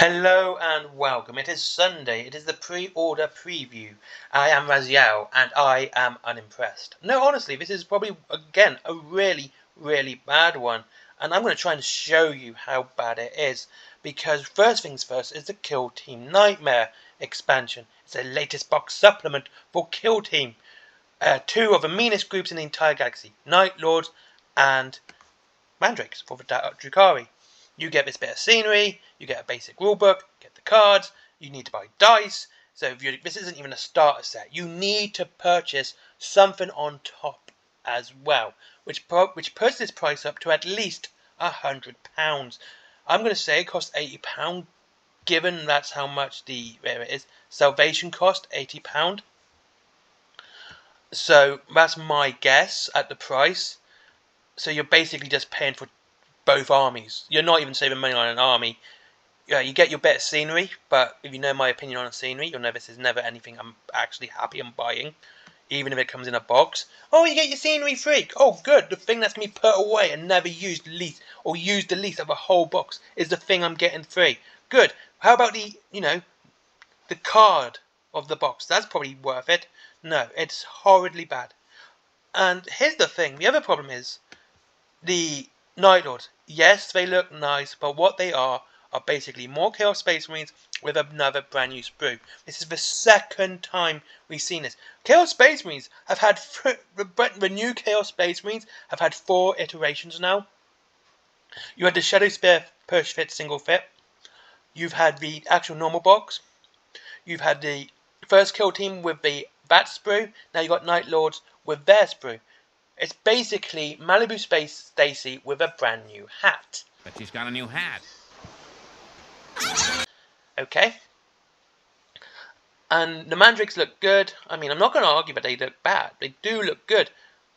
Hello and welcome. It is Sunday. It is the pre-order preview. I am Raziel and I am unimpressed. No, honestly, this is probably, again, a really bad one. And I'm going to try and show you how bad it is. Because first things first is the Kill Team Nightmare expansion. It's the latest box supplement for Kill Team. Two of the meanest groups in the entire galaxy. Night Lords and Mandrakes for the Drukhari. You get this bit of scenery, you get a basic rulebook, get the cards, you need to buy dice. So this isn't even a starter set. You need to purchase something on top as well, which puts this price up to at least £100. I'm going to say it costs £80, given that's how much where it is. Salvation cost £80. So that's my guess at the price. So you're basically just paying for both armies. You're not even saving money on an army. Yeah, you get your better scenery, but if you know my opinion on a scenery, you'll know this is never anything I'm actually happy I'm buying, even if it comes in a box. Oh, you get your scenery free. Oh, good. The thing that's going to be put away and never used least, or used the least of a whole box, is the thing I'm getting free. Good. How about the card of the box? That's probably worth it. No, it's horridly bad. And here's the thing. The other problem is the Night Lords. Yes, they look nice, but what they are basically more Chaos Space Marines with another brand new sprue. This is the second time we've seen this. Chaos Space Marines have had, the new Chaos Space Marines have had 4 iterations now. You had the Shadow Spear push fit single fit. You've had the actual normal box. You've had the first kill team with the Bat sprue. Now you've got Night Lords with their sprue. It's basically Malibu Space Stacy with a brand new hat. But she's got a new hat. Okay. And the Mandrakes look good. I mean, I'm not going to argue that they look bad. They do look good.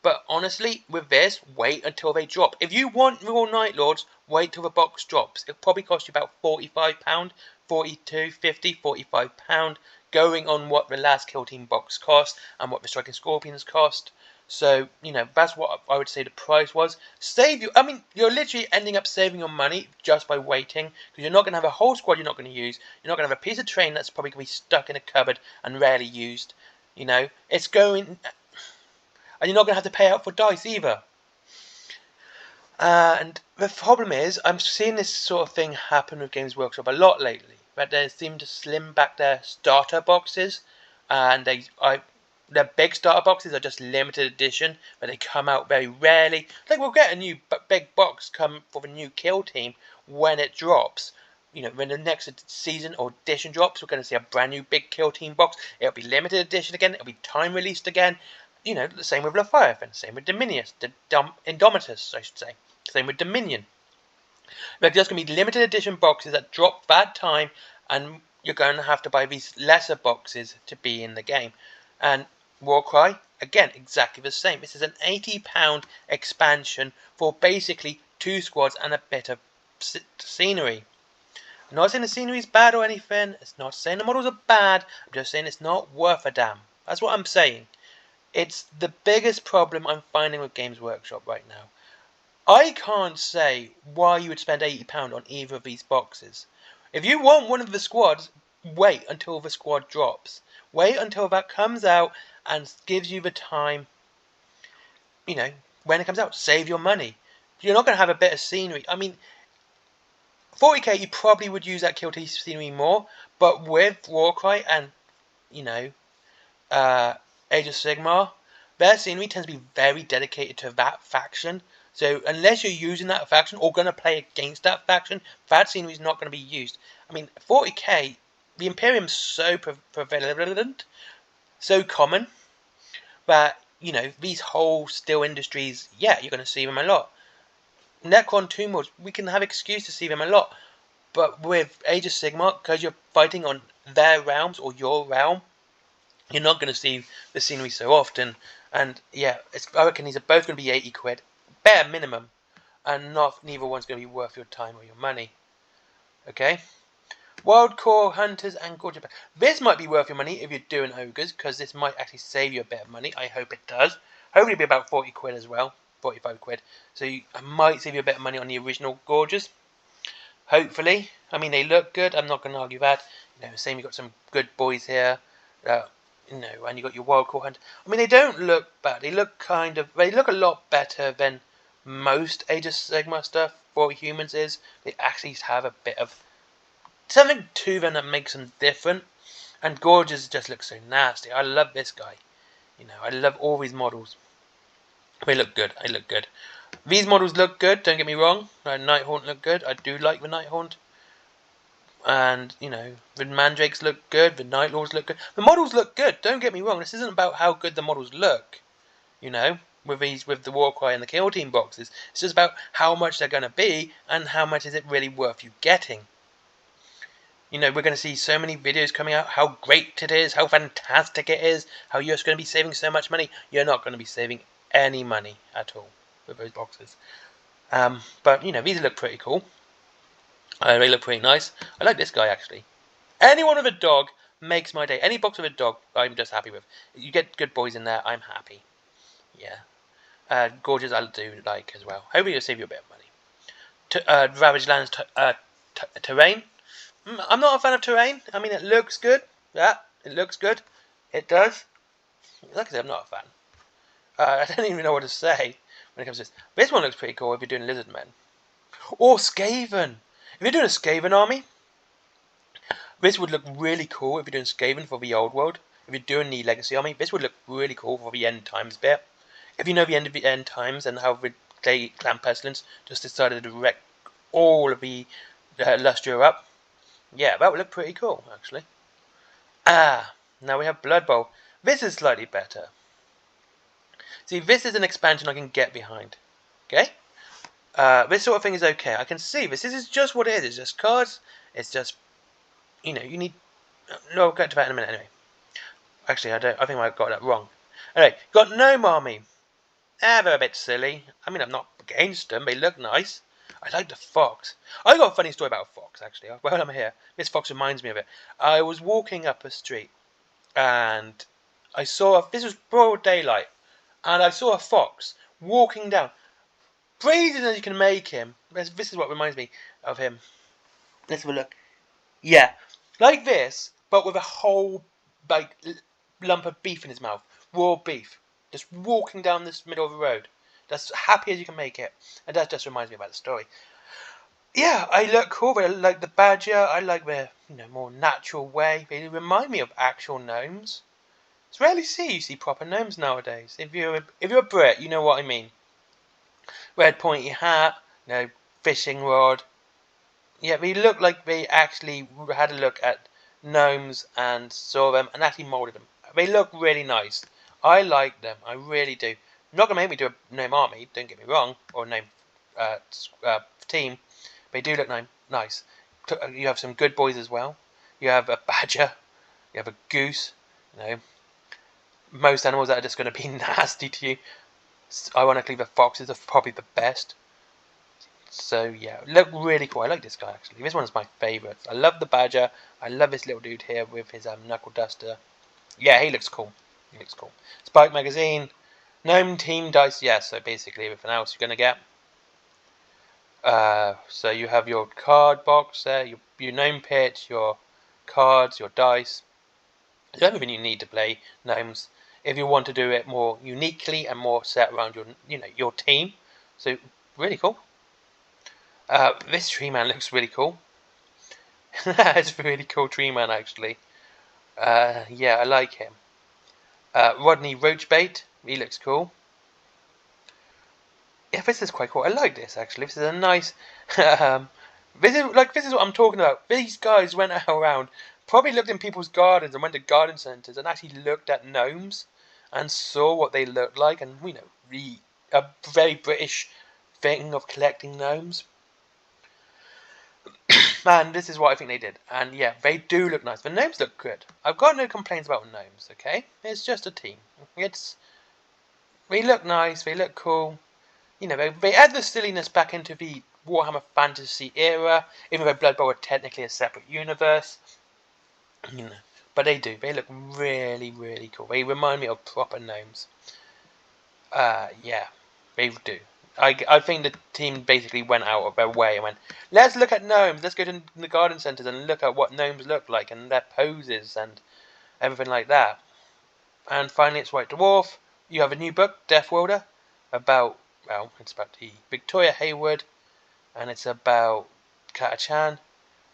But honestly, with this, wait until they drop. If you want real Night Lords, wait till the box drops. It'll probably cost you about £45, 42, 50, £45, going on what the last Kill Team box cost and what the Striking Scorpions cost. So, that's what I would say the price was. You're literally ending up saving your money just by waiting. Because you're not going to have a whole squad you're not going to use. You're not going to have a piece of train that's probably going to be stuck in a cupboard and rarely used. It's going... And you're not going to have to pay out for dice either. And the problem is, I'm seeing this sort of thing happen with Games Workshop a lot lately. That they seem to slim back their starter boxes. And their big starter boxes are just limited edition, but they come out very rarely. Like, we'll get a new big box come for the new Kill Team when it drops. When the next season or edition drops, we're going to see a brand new big Kill Team box. It'll be limited edition again. It'll be time released again. The same with Leviathan. Same with Dominius. Indomitus, I should say. Same with Dominion. They're just going to be limited edition boxes that drop that time, and you're going to have to buy these lesser boxes to be in the game. And Warcry, again, exactly the same. This is an £80 expansion for basically 2 squads and a bit of scenery. I'm not saying the scenery is bad or anything. It's not saying the models are bad. I'm just saying it's not worth a damn. That's what I'm saying. It's the biggest problem I'm finding with Games Workshop right now. I can't say why you would spend £80 on either of these boxes. If you want one of the squads, wait until the squad drops. Wait until that comes out and gives you the time, when it comes out. Save your money. You're not going to have a bit of scenery. I mean, 40k, you probably would use that Kill Team scenery more, but with Warcry and, Age of Sigmar, their scenery tends to be very dedicated to that faction. So unless you're using that faction or going to play against that faction, that scenery is not going to be used. I mean, 40k, the Imperium's so prevalent, so common, that, these whole steel industries, yeah, you're going to see them a lot. Necron Tomb Lords, we can have excuse to see them a lot. But with Age of Sigmar, because you're fighting on their realms or your realm, you're not going to see the scenery so often. And yeah, I reckon these are both going to be 80 quid, bare minimum, and neither one's going to be worth your time or your money. Okay? Wild Core Hunters and Gorgeous. This might be worth your money if you're doing ogres, because this might actually save you a bit of money. I hope it does. Hopefully it'll be about 40 quid as well, 45 quid. So I might save you a bit of money on the original Gorgeous. Hopefully. I mean, they look good. I'm not going to argue that. You know, same. You got some good boys here. You know, and you got your Warcry Hunt. I mean, they don't look bad. They look they look a lot better than most Age of Sigmar stuff for humans is. They actually have a bit of something to them that makes them different. And Gorgeous just looks so nasty. I love this guy. You know, I love all these models. They look good. They look good. These models look good. Don't get me wrong. Nighthaunt look good. I do like the Nighthaunt. And, you know, the Mandrakes look good. The Nightlords look good. The models look good. Don't get me wrong. This isn't about how good the models look. You know, with the Warcry and the Kill Team boxes. It's just about how much they're going to be and how much is it really worth you getting. You know, we're going to see so many videos coming out, how great it is, how fantastic it is, how you're going to be saving so much money. You're not going to be saving any money at all with those boxes. But, you know, these look pretty cool. They look pretty nice. I like this guy, actually. Anyone with a dog makes my day. Any box with a dog, I'm just happy with. You get good boys in there, I'm happy. Yeah. Gorgeous I do like as well. Hopefully it'll save you a bit of money. Ravaged Lands Terrain. I'm not a fan of Terrain. I mean, it looks good. Yeah, it looks good. It does. Like I said, I'm not a fan. I don't even know what to say when it comes to this. This one looks pretty cool if you're doing Lizard Men. Or Skaven. If you're doing a Skaven army, this would look really cool if you're doing Skaven for the old world. If you're doing the Legacy army, this would look really cool for the end times bit. If you know the end of the end times and how the Clan Pestilence just decided to wreck all of the Lustria up, yeah, that would look pretty cool, actually. Now we have Blood Bowl. This is slightly better. See, this is an expansion I can get behind. Okay? This sort of thing is okay. I can see this. This is just what it is. It's just cards. It's just, you know, you need... No, I'll get to that in a minute anyway. Actually, I think I got that wrong. Anyway, got Gnome Army. They're a bit silly. I mean, I'm not against them. They look nice. I like the fox. I got a funny story about a fox, actually. While I'm here, this fox reminds me of it. I was walking up a street, and I saw... This was broad daylight, and I saw a fox walking down. Brazen as you can make him. This is what reminds me of him. Let's have a look. Yeah, like this, but with a whole like lump of beef in his mouth, raw beef, just walking down this middle of the road. That's happy as you can make it, and that just reminds me about the story. Yeah, I look cool. I like the badger. I like the more natural way. They remind me of actual gnomes. It's rarely you see proper gnomes nowadays. If you're a Brit, you know what I mean. Red pointy hat, fishing rod. Yeah, they look like they actually had a look at gnomes and saw them and actually molded them. They look really nice. I like them. I really do. Not gonna make me do a gnome army. Don't get me wrong, or a gnome team. They do look nice. You have some good boys as well. You have a badger. You have a goose. Most animals that are just going to be nasty to you. Ironically, the foxes are probably the best. So yeah, look really cool. I like this guy actually. This one's my favourite. I love the badger. I love this little dude here with his knuckle duster. Yeah, he looks cool. He looks cool. Spike magazine, gnome team dice. Yeah, so basically everything else you're gonna get. So you have your card box there, your gnome pit, your cards, your dice. Everything you need to play gnomes. If you want to do it more uniquely and more set around your team. So really cool. This tree man looks really cool. It's a really cool tree man actually. Yeah, I like him. Rodney Roachbait, he looks cool. Yeah, this is quite cool. I like this actually. This is a nice. This is what I'm talking about. These guys went around, probably looked in people's gardens and went to garden centres and actually looked at gnomes and saw what they looked like, and a very British thing of collecting gnomes. Man, this is what I think they did, and yeah, they do look nice. The gnomes look good. I've got no complaints about gnomes. Okay, it's just a team. They look nice. They look cool. They add the silliness back into the Warhammer Fantasy era, even though Blood Bowl are technically a separate universe. But they do. They look really, really cool. They remind me of proper gnomes. Yeah, they do. I think the team basically went out of their way and went, let's look at gnomes. Let's go to the garden centres and look at what gnomes look like and their poses and everything like that. And finally, it's White Dwarf. You have a new book, Death Welder, about, well, it's about the Victoria Hayward, and it's about Kata-chan.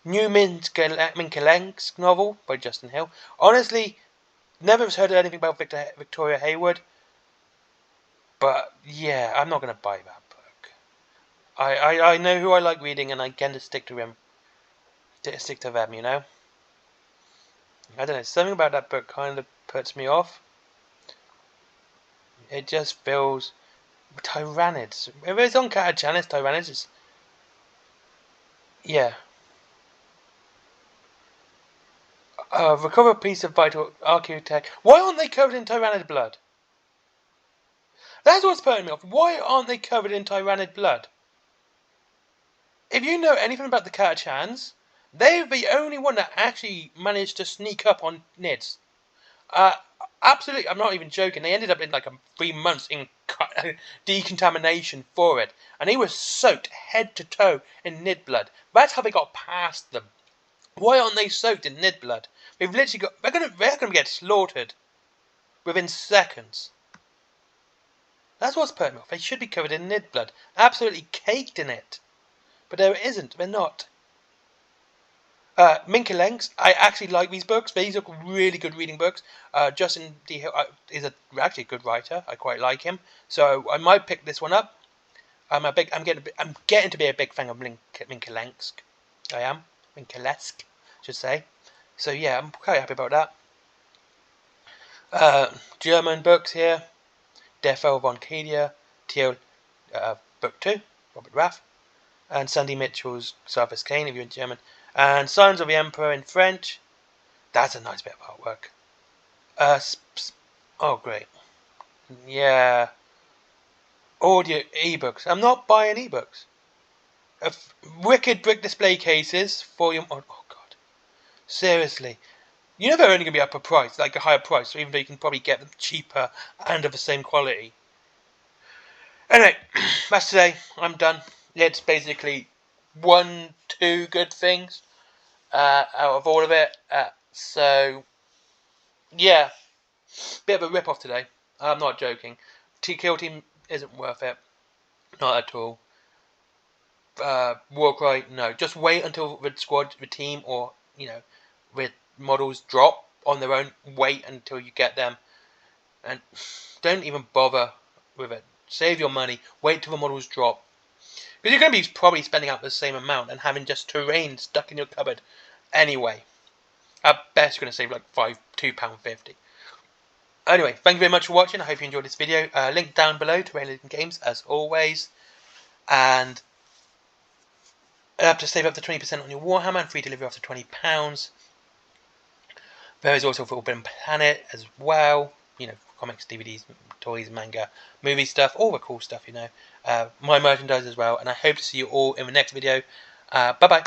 New Minkelensk novel by Justin Hill. Honestly, never heard anything about Victoria Hayward, but yeah, I'm not going to buy that book. I know who I like reading, and I tend to stick to them. Stick to them, you know. I don't know. Something about that book kind of puts me off. It just feels Tyranids. If it's on Kata-chan, it's Tyranids. Yeah. Recover a piece of vital architect. Why aren't they covered in Tyranid blood? That's what's putting me off. Why aren't they covered in Tyranid blood? If you know anything about the Kata-chans, they're the only one that actually managed to sneak up on Nids. Absolutely, I'm not even joking. They ended up in like 3 months in decontamination for it, and he was soaked head to toe in Nid blood. That's how they got past them. Why aren't they soaked in Nid blood? They've literally got. They're gonna get slaughtered within seconds. That's what's putting me off. They should be covered in Nid blood, absolutely caked in it, but there isn't. They're not. Minkelenks, I actually like these books. These are really good reading books. Justin D. Hill is actually a good writer. I quite like him, so I might pick this one up. I'm getting to be a big fan of Minkelensk. I am Minkelesk, should say. So yeah, I'm quite happy about that. German books here. Defo von Cadia, Teal, book 2, Robert Raff, and Sandy Mitchell's Surface Kane if you're in German. And Signs of the Emperor in French. That's a nice bit of artwork. Oh, great. Yeah. Audio ebooks. I'm not buying ebooks. Wicked brick display cases for your. Oh, God. Seriously. You know they're only going to be up a price, like a higher price, so even though you can probably get them cheaper and of the same quality. Anyway, that's today. I'm done. It's basically 1-2 good things out of all of it. So, yeah, bit of a rip-off today. I'm not joking. Kill Team isn't worth it. Not at all. Warcry, no. Just wait until the team, or, the models drop on their own. Wait until you get them. And don't even bother with it. Save your money. Wait till the models drop. Because you're going to be probably spending out the same amount and having just terrain stuck in your cupboard anyway. At best, you're going to save like £2.50. Anyway, thank you very much for watching. I hope you enjoyed this video. Link down below to Rain Games, as always. And to save up to 20% on your Warhammer and free delivery after £20. There is also Forbidden Planet as well. Comics, DVDs, toys, manga, movie stuff, all the cool stuff, my merchandise as well. And I hope to see you all in the next video. Bye-bye.